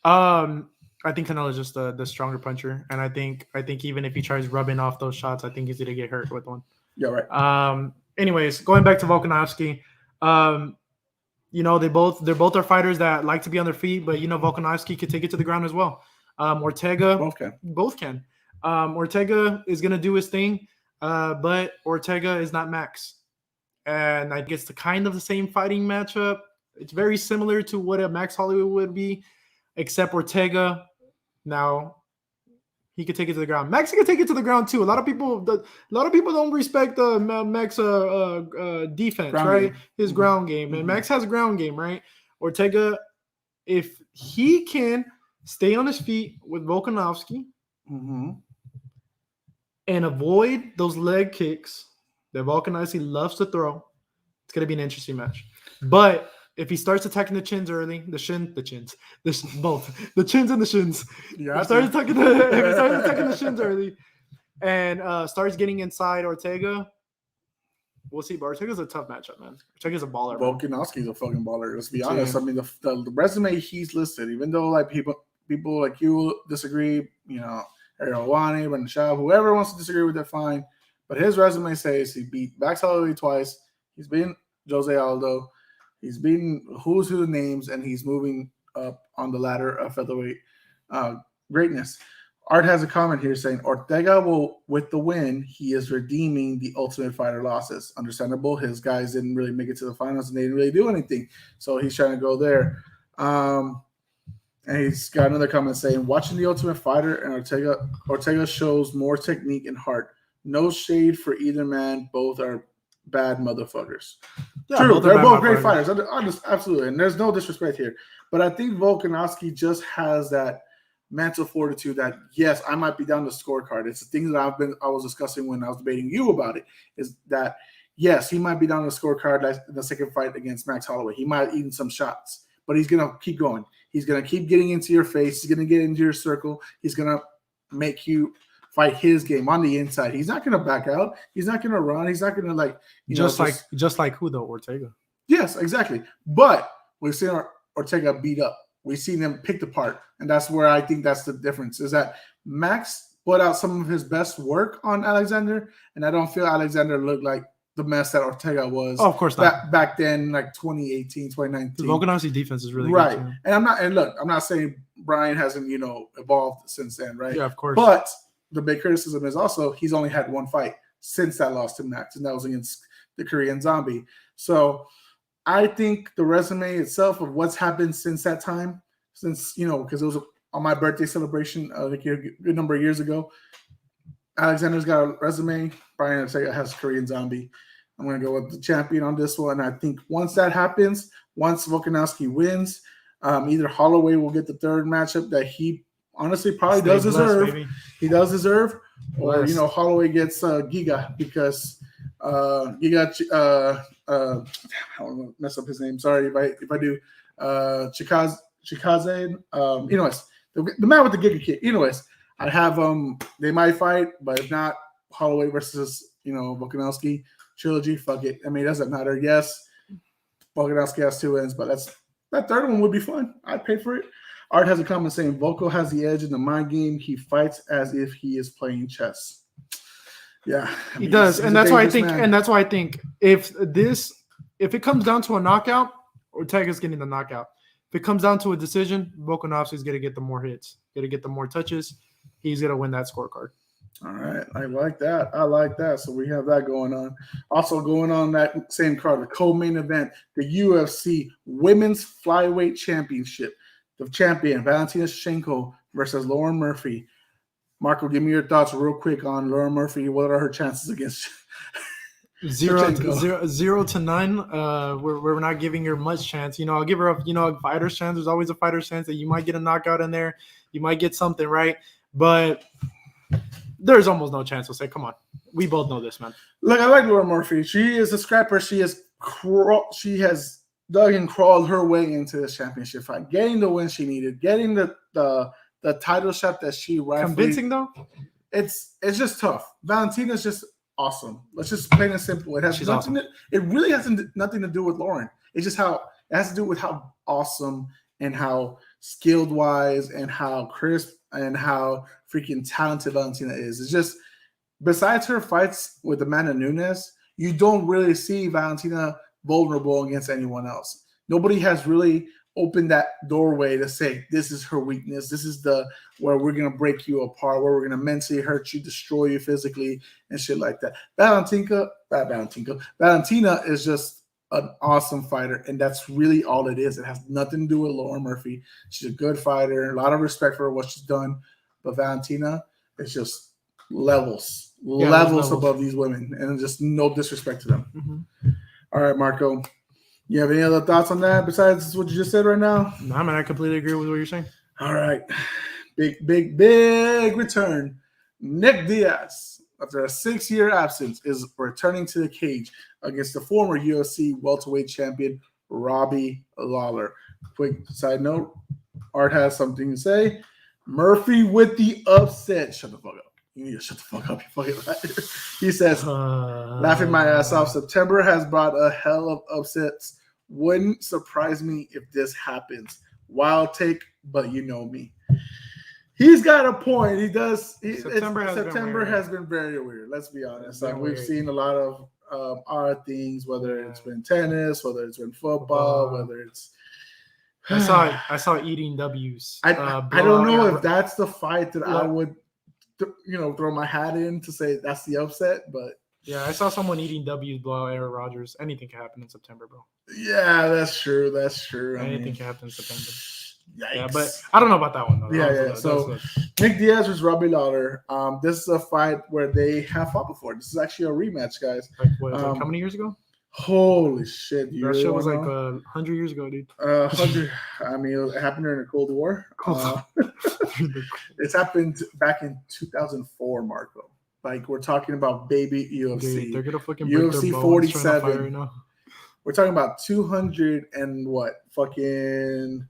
I think Canelo's just the stronger puncher. And I think even if he tries rubbing off those shots, I think he's going to get hurt with one. Yeah, right. Anyways, going back to Volkanovski, they're both are fighters that like to be on their feet, but Volkanovski could take it to the ground as well. Ortega both can. Ortega is gonna do his thing, but Ortega is not Max, and I guess the kind of the same fighting matchup. It's very similar to what a Max Holloway would be, except Ortega now. He could take it to the ground. Max could take it to the ground too. A lot of people don't respect Max defense, ground right? game. His ground game, and Max has a ground game, right? Ortega, if he can stay on his feet with Volkanovski and avoid those leg kicks that Volkanovski loves to throw, it's gonna be an interesting match. But if he starts attacking the chins early, both, the chins and the shins. Yeah, if he starts attacking the shins early and starts getting inside Ortega, we'll see. But Ortega's a tough matchup, man. Ortega's a baller. Volkanovski's a fucking baller. Let's be honest. I mean, the resume he's listed, even though like people like you disagree, Ariel Wani, Brendan Schaub, whoever wants to disagree with it, fine. But his resume says he beat Max Holloway twice. He's beaten Jose Aldo. He's beaten who's who names, and he's moving up on the ladder of featherweight greatness. Art has a comment here saying Ortega will, with the win, he is redeeming the Ultimate Fighter losses. Understandable. His guys didn't really make it to the finals, and they didn't really do anything. So he's trying to go there. And he's got another comment saying, watching the Ultimate Fighter and Ortega shows more technique and heart. No shade for either man. Both are bad motherfuckers. Yeah, true, they're both great fighters. Absolutely, and there's no disrespect here. But I think Volkanovski just has that mental fortitude that, yes, I might be down the scorecard. It's the things that I was discussing when I was debating you about it, is that, yes, he might be down the scorecard like in the second fight against Max Holloway. He might have eaten some shots, but he's going to keep going. He's going to keep getting into your face. He's going to get into your circle. He's going to make you fight his game on the inside. He's not going to back out. He's not going to run. He's not going to just like who though? Ortega. Yes, exactly. But we've seen Ortega beat up. We've seen him picked apart, and that's where I think that's the difference. Is that Max put out some of his best work on Alexander, and I don't feel Alexander looked like the mess that Ortega was. Oh, of course not. Back then, like 2018, 2019. Volkanovski's defense is really right. Good too. And I'm not saying Brian hasn't evolved since then, right? Yeah, of course. But the big criticism is also he's only had one fight since that loss to Max, and that was against the Korean Zombie. So I think the resume itself of what's happened since that time, since, because it was on my birthday celebration a good number of years ago, Alexander's got a resume. Brian Ortega has Korean Zombie. I'm going to go with the champion on this one. I think once that happens, once Volkanovski wins, either Holloway will get the third matchup that he honestly probably does deserve. He does deserve. Or, Holloway gets Giga because Giga, I don't want to mess up his name. Sorry if I do. Chikaze. Anyways, the man with the Giga kick. Anyways, I have they might fight, but if not, Holloway versus Volkanovski trilogy. Fuck it. I mean, it doesn't matter. Yes, Volkanovski has 2 wins, but that third one would be fun. I'd pay for it. Art has a comment saying Volko has the edge in the mind game. He fights as if he is playing chess. Yeah, he does, and that's why I think. Man. And that's why I think if it comes down to a knockout, Ortega's getting the knockout. If it comes down to a decision, Volkanovski's going to get the more hits, going to get the more touches. He's going to win that scorecard. All right, I like that. So we have that going on. Also going on that same card, the co-main event, the UFC Women's Flyweight Championship. The champion, Valentina Shevchenko versus Lauren Murphy. Marco, give me your thoughts real quick on Lauren Murphy. What are her chances against 0 to 9? We're not giving her much chance. I'll give her a fighter's chance. There's always a fighter's chance that you might get a knockout in there. You might get something, right? But there's almost no chance. We'll say, come on, we both know this, man. Look, I like Laura Murphy. She is a scrapper. She has dug and crawled her way into this championship fight, getting the win she needed, getting the title shot that she rightfully. Convincing though. It's just tough. Valentina's just awesome. Let's just plain and simple. It has She's nothing. awesome. It really has nothing to do with Lauren. It's just how it has to do with how awesome and how skilled wise and how crisp and how freaking talented Valentina is. It's just, besides her fights with Amanda Nunes, you don't really see Valentina vulnerable against anyone else. Nobody has really opened that doorway to say, this is her weakness. This is where we're going to break you apart, where we're going to mentally hurt you, destroy you physically, and shit like that. Valentina is just an awesome fighter, and that's really all it is. It has nothing to do with Laura Murphy. She's a good fighter, a lot of respect for what she's done, but Valentina is just levels above these women, and just no disrespect to them. Mm-hmm. All right, Marco, you have any other thoughts on that besides what you just said right now? No, man, I completely agree with what you're saying. All right, big return. Nick Diaz, after a 6-year absence, is returning to the cage against the former UFC welterweight champion Robbie Lawler. Quick side note, Art has something to say. Murphy with the upset. Shut the fuck up. You need to shut the fuck up, you fucking liar. He says, laughing my ass off, September has brought a hell of upsets. Wouldn't surprise me if this happens. Wild take, but you know me. He's got a point. He does. September has been very weird. Let's be honest. We've seen a lot of odd things, whether it's been tennis, whether it's been football, whether it's. I saw eating W's. I don't know if that's the fight that I would, throw my hat in to say that's the upset, but yeah, I saw someone eating W's blow out Aaron Rodgers. Anything can happen in September, bro. Yeah, that's true. Anything can happen in September. Yikes. Yeah, but I don't know about that one though. Yeah. So Nick Diaz versus Robbie Lawler. This is a fight where they have fought before. This is actually a rematch, guys. Like how many years ago? Holy shit! That shit was like 100 years ago, dude. 100. I mean, it happened during the Cold War. It's happened back in 2004, Marco. Like, we're talking about baby UFC. Dude, they're gonna fucking break UFC their 47 right now. We're talking about 200 and what? Fucking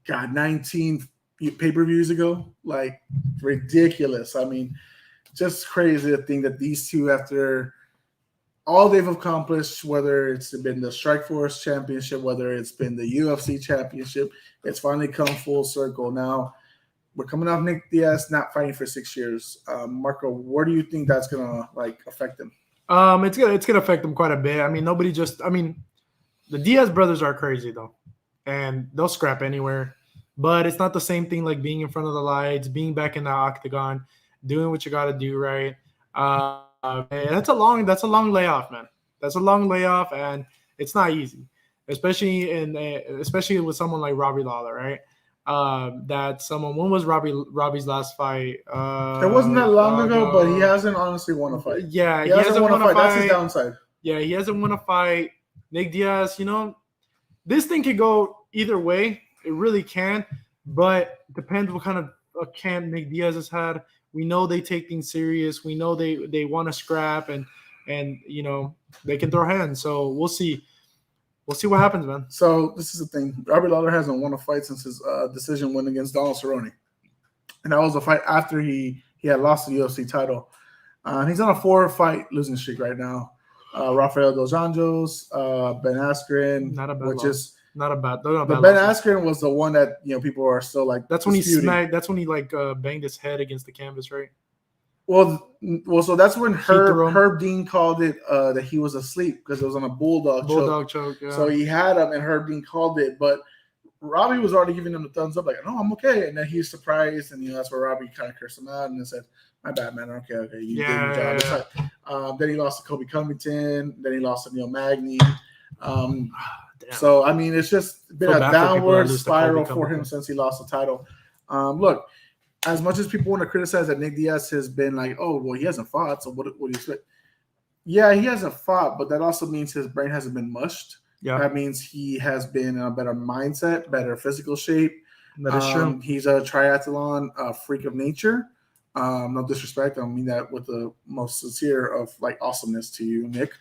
19 pay-per-views ago. Like, ridiculous. I mean, just crazy to think that these two, after all they've accomplished, whether it's been the Strikeforce Championship, whether it's been the UFC Championship, it's finally come full circle. Now, we're coming off Nick Diaz not fighting for 6 years. Marco, where do you think that's gonna affect him? It's gonna affect them quite a bit. I mean, the Diaz brothers are crazy though, and they'll scrap anywhere. But it's not the same thing like being in front of the lights, being back in the octagon, doing what you got to do, right? That's a long layoff, man. That's a long layoff, and it's not easy, especially with someone like Robbie Lawler, right? When was Robbie's last fight? It wasn't that long ago, but he hasn't honestly won a fight. Yeah, he hasn't won a fight. That's his downside. Yeah, he hasn't won a fight. Nick Diaz, this thing could go either way. It really can, but depends what kind of a camp Nick Diaz has had. We know they take things serious. We know they want to scrap and they can throw hands. So we'll see. We'll see what happens, man. So this is the thing. Robbie Lawler hasn't won a fight since his decision win against Donald Cerrone. And that was a fight after he had lost the UFC title. He's on a 4-fight losing streak right now. Rafael Dos Anjos, Ben Askren, not a bad which loss. is not a bad. But Ben Askren was the one that people are still like. That's when disputing. He smacked. That's when he banged his head against the canvas, right? Well, so that's when Herb Dean called it that he was asleep because it was on a bulldog choke. Yeah. So he had him, and Herb Dean called it, but Robbie was already giving him the thumbs up, like, "No, I'm okay." And then he's surprised, and that's where Robbie kind of cursed him out and then said, "My bad, man. Okay, you did your job." Yeah. Then he lost to Kobe Covington. Then he lost to Neil Magny. So I mean, it's just been a downward spiral for him since he lost the title. Look, as much as people want to criticize that Nick Diaz has been like, "Oh, well, he hasn't fought, so what do you expect?" Yeah, he hasn't fought, but that also means his brain hasn't been mushed. Yeah, that means he has been in a better mindset, better physical shape. That is true. He's a triathlon freak of nature. No disrespect. I don't mean that with the most sincere of like awesomeness to you, Nick.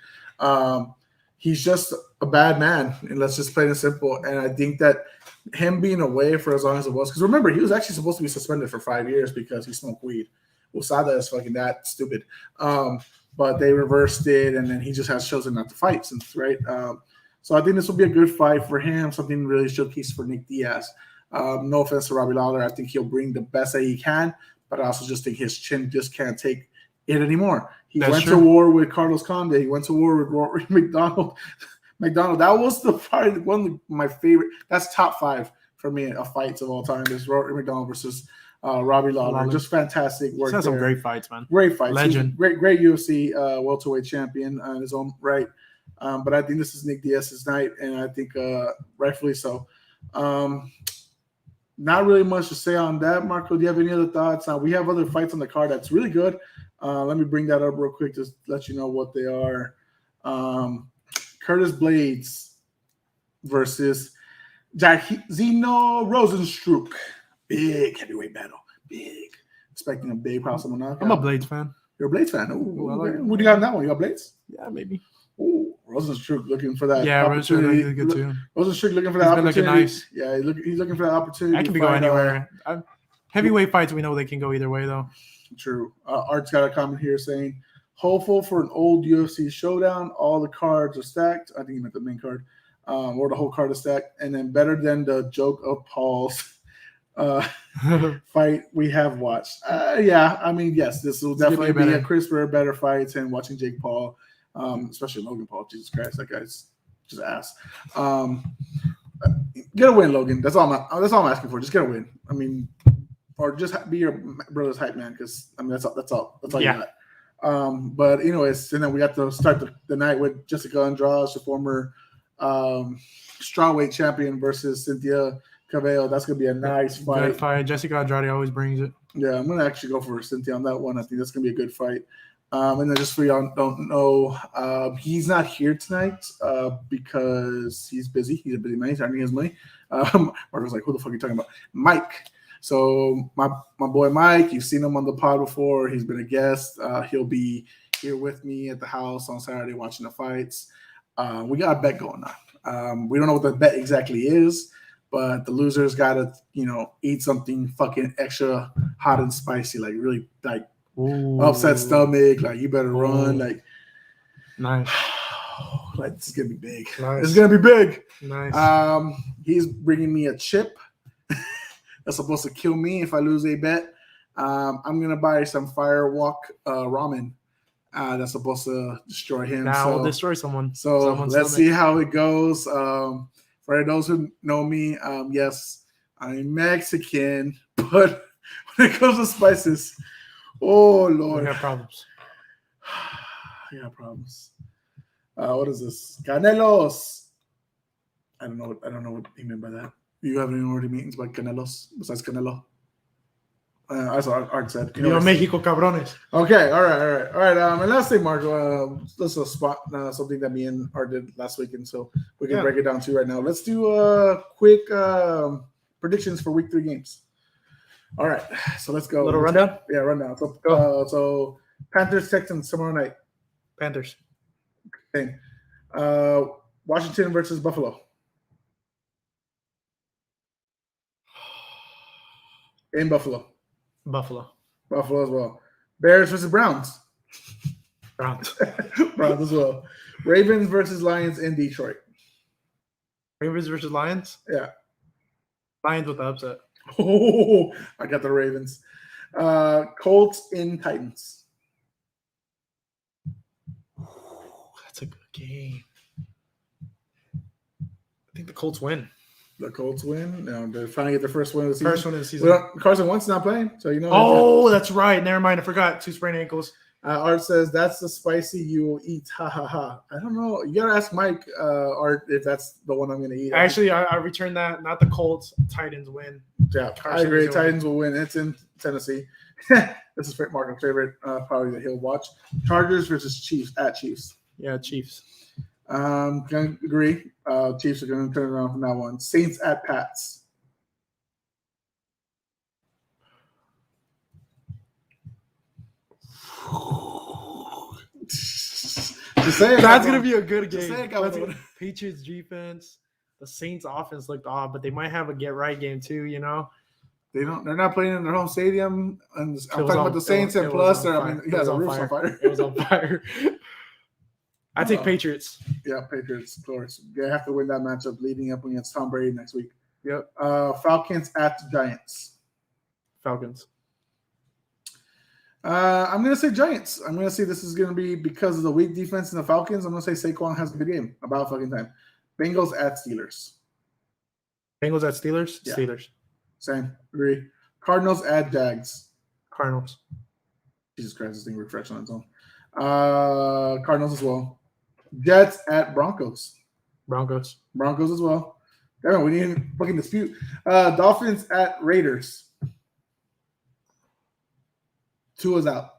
He's just a bad man, and let's just plain and simple. And I think that him being away for as long as it was, because remember, he was actually supposed to be suspended for 5 years because he smoked weed. Usada is fucking that stupid. But they reversed it, and then he just has chosen not to fight since, right? So I think this will be a good fight for him, something really showcase for Nick Diaz. No offense to Robbie Lawler. I think he'll bring the best that he can, but I also just think his chin just can't take it anymore. He went to war with Carlos Condit. He went to war with Rory McDonald. That was the fight, one of my favorite. That's top 5 for me of fights of all time. Is Rory McDonald versus Robbie Lawler. Just fantastic work. He's had some great fights, man. Great fights. Legend. Great UFC welterweight champion in his own right. But I think this is Nick Diaz's night, and I think rightfully so. Not really much to say on that, Marco. Do you have any other thoughts? We have other fights on the card that's really good. Let me bring that up real quick to let you know what they are. Curtis Blades versus Zeno Rosenstruck. Big heavyweight battle. Big. Expecting a big possible knockout. I'm a Blades fan. You're a Blades fan. Ooh, I like who do you got in that one? You got Blades? Yeah, maybe. Ooh, Rosenstruck looking for that. Yeah, Rosenstruck is good too. Rosenstruck looking for that opportunity. Nice. Yeah, he's looking for that opportunity. I can go anywhere. Heavyweight fights, we know they can go either way, though. True. Art's got a comment here saying, hopeful for an old UFC showdown. All the cards are stacked. I think he meant the main card. Or the whole card is stacked. And then better than the joke of Paul's fight we have watched. Yeah, I mean, yes, this will definitely be a crisper, better fight than watching Jake Paul, especially Logan Paul. Jesus Christ, that guy's just ass. Get a win, Logan. That's all I'm asking for. Just get a win. I mean, or just be your brother's hype man, because I mean that's all you got. But anyways, and then we got to start the night with Jessica Andrade, the former strawweight champion, versus Cynthia Cabello. That's gonna be a nice fight. Good fight. Jessica Andrade always brings it. Yeah, I'm gonna actually go for Cynthia on that one. I think that's gonna be a good fight. And then just for y'all don't know, he's not here tonight because he's busy. He's a busy man. He's earning his money. Marco's like, who the fuck are you talking about? Mike. So my boy Mike, you've seen him on the pod before. He's been a guest. He'll be here with me at the house on Saturday watching the fights. We got a bet going on. We don't know what the bet exactly is, but the losers got to, eat something fucking extra hot and spicy, like really like upset stomach. Like you better run. Like nice. Like this is gonna be big. Nice. It's gonna be big. Nice. He's bringing me a chip. That's supposed to kill me if I lose a bet. I'm gonna buy some Firewalk ramen. That's supposed to destroy him. Now we'll destroy someone. So let's see how it goes. For those who know me, yes, I'm Mexican, but when it comes to spices, oh Lord, we have problems. I got problems. What is this? Canelos. I don't know what he meant by that. Do you have any already meetings by Canelos besides Canelo? That's what Art said. Viva Mexico, cabrones. Okay, all right. And last thing, Marco, this is a spot, something that me and Art did last weekend, so we can break it down to you right now. Let's do quick predictions for Week 3 games. All right, so let's go. A little rundown? Yeah, rundown. So, so Panthers, Texans tomorrow night. Panthers. Okay. Washington versus Buffalo. In Buffalo. Buffalo as well. Bears versus Browns. Browns as well. Ravens versus Lions in Detroit. Ravens versus Lions? Yeah. Lions with the upset. Oh, I got the Ravens. Colts in Titans. That's a good game. I think the Colts win. The Colts win. No, they're finally get their first win of the season. First one of the season. Carson Wentz not playing, so you know. Oh, that's right. Never mind. I forgot. 2 sprained ankles. Art says that's the spicy you will eat. Ha ha ha. I don't know. You gotta ask Mike, Art, if that's the one I'm gonna eat. Actually, I returned that. Not the Colts. Titans win. Yeah, I agree. Titans will win. It's in Tennessee. This is Marco's favorite, probably that he'll watch. Chargers versus Chiefs at Chiefs. Yeah, Chiefs. Can agree. Chiefs are going to turn around from that one. Saints at Pats. Just say it, That's cabrón. gonna be a good Just game. say it, That's cabrón. good. Patriots defense. The Saints offense looked odd, but they might have a get right game too. You know, They're not playing in their home stadium, and I'm talking about the Saints. It And was plus, on I fire. mean, It yeah, was the on roof's on fire. fire. It was on fire. I take Patriots. Yeah, Patriots, of course. They have to win that matchup leading up against Tom Brady next week. Yep. Falcons at Giants. Falcons. I'm going to say Giants. I'm going to say this is going to be because of the weak defense in the Falcons. I'm going to say Saquon has a good game. About fucking time. Bengals at Steelers. Bengals at Steelers? Yeah. Steelers. Same. Agree. Cardinals at Jags. Cardinals. Jesus Christ, this thing refreshed on its own. Cardinals as well. Jets at Broncos. Broncos. Broncos as well. Damn, we need a fucking dispute. Dolphins at Raiders. Tua's out.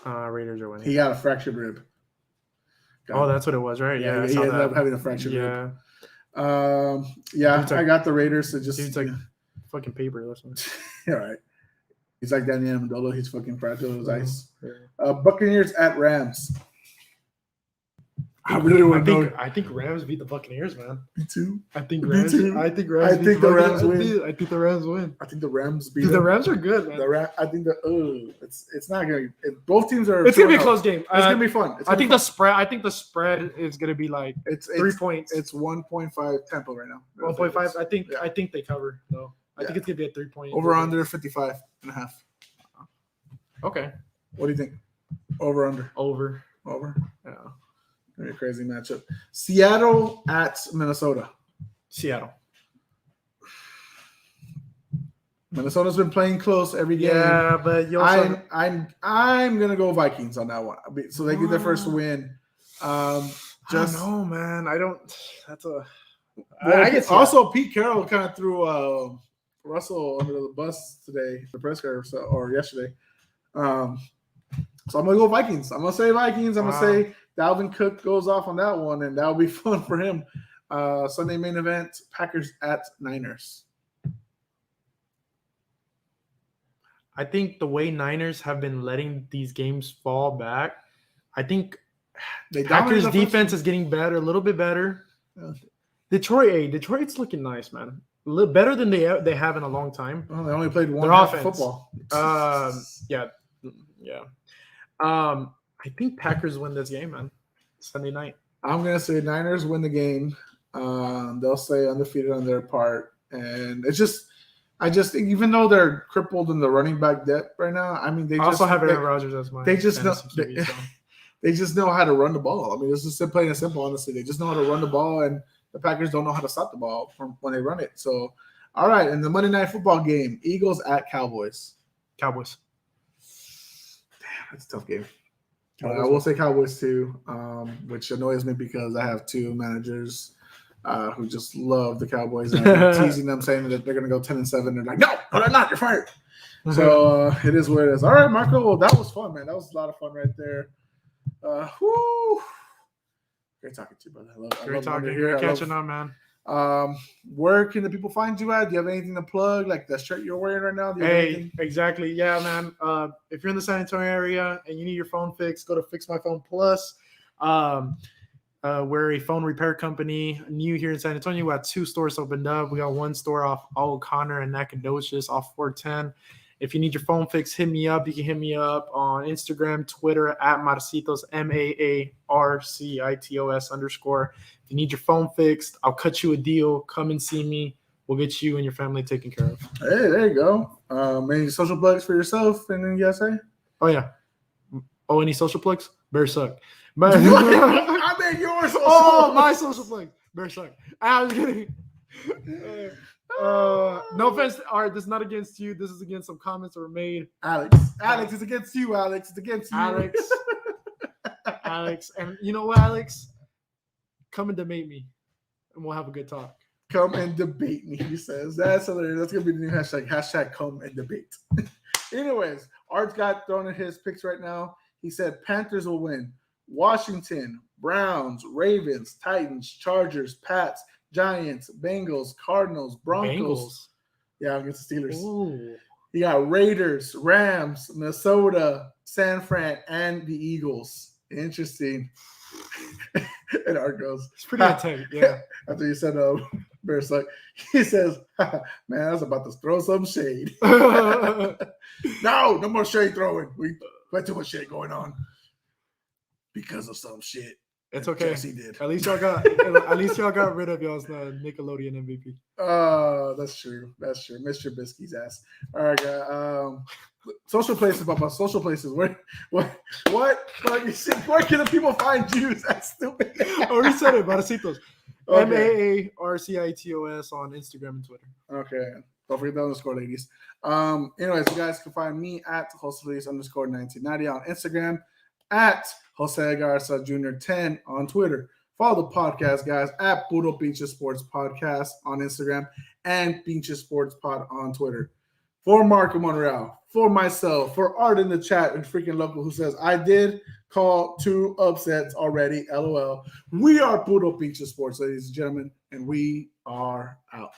Raiders are winning. He got a fractured rib. That's what it was, right? Yeah, he ended up having a fractured rib. I got the Raiders. So just dude's like fucking paper. Listen. All right. He's like Danny Amendola. He's fucking fragile as ice. Yeah. Buccaneers at Rams. I really want to know. I think Rams beat the Buccaneers, man. Me too. I think Me Rams. too. I think Rams. I think the Rams win. I think the Rams win. I think the Rams beat Dude, the them. Rams are good, man. I think it's not gonna. Both teams are. It's gonna be a close game. It's gonna be fun. I think the spread is gonna be like it's 3 points. It's 1.5 tempo right now. 1.5. I think they cover though. I think it's gonna be a 3 point. Over under 55 and a half. Okay. What do you think? Over under. Over. Yeah. Very crazy matchup. Seattle at Minnesota. Seattle. Minnesota's been playing close every game. Yeah, but I'm gonna go Vikings on that one. So they get their first win. I don't know, man. I don't. That's a. I guess also Pete Carroll kind of threw Russell under the bus today, the press conference or yesterday. So I'm gonna go Vikings. I'm gonna say Vikings. I'm gonna say Dalvin Cook goes off on that one, and that'll be fun for him. Sunday main event: Packers at Niners. I think the way Niners have been letting these games fall back, I think Packers defense is getting better, a little bit better. Yeah. Detroit's looking nice, man. A little better than they have in a long time. Well, they only played one half of football. Yeah. I think Packers win this game, man. Sunday night. I'm gonna say Niners win the game. They'll stay undefeated on their part, and I just think even though they're crippled in the running back depth right now, I mean they also have Aaron Rodgers as my. They just know they just know how to run the ball. I mean, it's just plain and simple. Honestly, they just know how to run the ball, and the Packers don't know how to stop the ball from when they run it. So, all right, in the Monday Night Football game, Eagles at Cowboys. Cowboys. Damn, that's a tough game. I will say Cowboys too, which annoys me because I have two managers who just love the Cowboys and I'm teasing them, saying that they're going to go 10-7. They're like, no, they're not. You're fired. So it is what it is. All right, Marco. Well, that was fun, man. That was a lot of fun right there. Great talking to you, brother. I love talking here. Catching on, man. Where can the people find you at? Do you have anything to plug? Like the shirt you're wearing right now? Hey, exactly. Yeah, man. If you're in the San Antonio area and you need your phone fixed, go to Fix My Phone Plus. We're a phone repair company new here in San Antonio. We got 2 stores opened up. We got 1 store off O'Connor and Nacogdoches off 410. If you need your phone fixed, hit me up. You can hit me up on Instagram, Twitter at Marcitos, MAARCITOS_. If you need your phone fixed, I'll cut you a deal. Come and see me. We'll get you and your family taken care of. Hey, there you go. Any social plugs for yourself and then you guys say? Oh, yeah. Oh, any social plugs? Bear suck. But I made yours. My social plugs. Bear suck. I was kidding. No offense. All right, this is not against you. This is against some comments that were made. Alex, it's against you, Alex. It's against you. Alex. And you know what, Alex? Come and debate me, and we'll have a good talk. Come and debate me, he says. That's hilarious. That's going to be the new hashtag. Hashtag come and debate. Anyways, Art's got thrown in his picks right now. He said Panthers will win. Washington, Browns, Ravens, Titans, Chargers, Pats, Giants, Bengals, Cardinals, Broncos. Bengals. Yeah, against the Steelers. Ooh. You got Raiders, Rams, Minnesota, San Fran, and the Eagles. Interesting. And Art goes, It's pretty intense. Yeah. After you said Bears, like he says, man, I was about to throw some shade. It's No more shade throwing. We got too much shade going on because of some shit. okay. Jesse did. At least y'all got rid of y'all's Nickelodeon MVP. That's true. Mr. Biscuit's ass. All right, guys. Social places, Papa. Social places. What? Where can the people find you? That's stupid. I already said it. Barcitos. Okay. MAARCITOS on Instagram and Twitter. Okay. Don't forget the underscore, ladies. Anyways, you guys can find me at @JoseLuis_1990 on Instagram, at Jose Garza Jr. 10 on Twitter. Follow the podcast, guys, at Puro Pinche Sports Podcast on Instagram and Pinche Sports Pod on Twitter. For Marco Monreal, for myself, for Art in the chat and freaking local who says, I did call 2 upsets already, LOL. We are Puro Pinche Sports, ladies and gentlemen, and we are out.